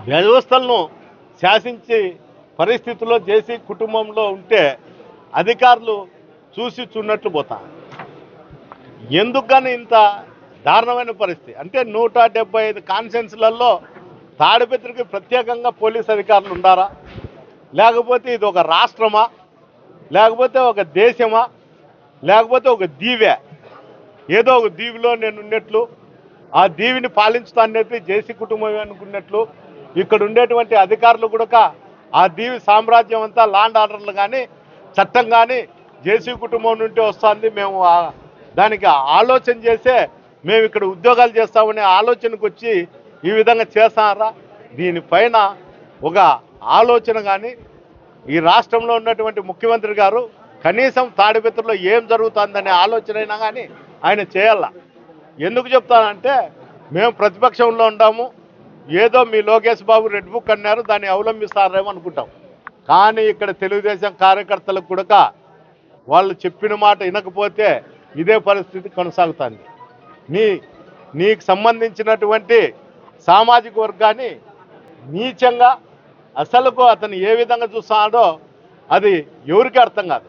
వ్యవస్థలను శాసించి పరిస్థితుల్లో జేసీ కుటుంబంలో ఉంటే అధికారులు చూసి చూడనట్లు పోతా. ఎందుకు కానీ ఇంత దారుణమైన పరిస్థితి అంటే 175 కాన్స్టిట్యున్సీలలో తాడిపత్రికి ప్రత్యేకంగా పోలీస్ అధికారులు ఉండారా, లేకపోతే ఇది ఒక రాష్ట్రమా, లేకపోతే ఒక దేశమా, లేకపోతే ఒక దీవే? ఏదో ఒక దీవిలో నేను ఉన్నట్లు, ఆ దీవిని పాలించుతానైతే జేసీ కుటుంబం అనుకున్నట్లు ఇక్కడ ఉండేటువంటి అధికారులు కూడా ఆ దీవి సామ్రాజ్యం అంతా లాండ్ ఆర్డర్లు కానీ చట్టం కానీ జేసీ కుటుంబం నుండి వస్తుంది, మేము దానికి ఆలోచన చేసే మేము ఇక్కడ ఉద్యోగాలు చేస్తామనే ఆలోచనకు వచ్చి ఈ విధంగా చేస్తారా? దీనిపైన ఒక ఆలోచన కానీ ఈ రాష్ట్రంలో ఉన్నటువంటి ముఖ్యమంత్రి గారు కనీసం తాడిపత్రిలో ఏం జరుగుతుందనే ఆలోచన అయినా కానీ ఆయన చేయాల. ఎందుకు చెప్తానంటే మేము ప్రతిపక్షంలో ఉన్నాము, ఏదో మీ లోకేష్ బాబు రెడ్ బుక్ అన్నారు దాన్ని అవలంబిస్తారేమో అనుకుంటాం. కానీ ఇక్కడ తెలుగుదేశం కార్యకర్తలకు కూడా వాళ్ళు చెప్పిన మాట వినకపోతే ఇదే పరిస్థితి కొనసాగుతుంది. నీకు సంబంధించినటువంటి సామాజిక వర్గాన్ని నీచంగా అసలుకు అతను ఏ విధంగా చూస్తున్నాడో అది ఎవరికి అర్థం కాదు.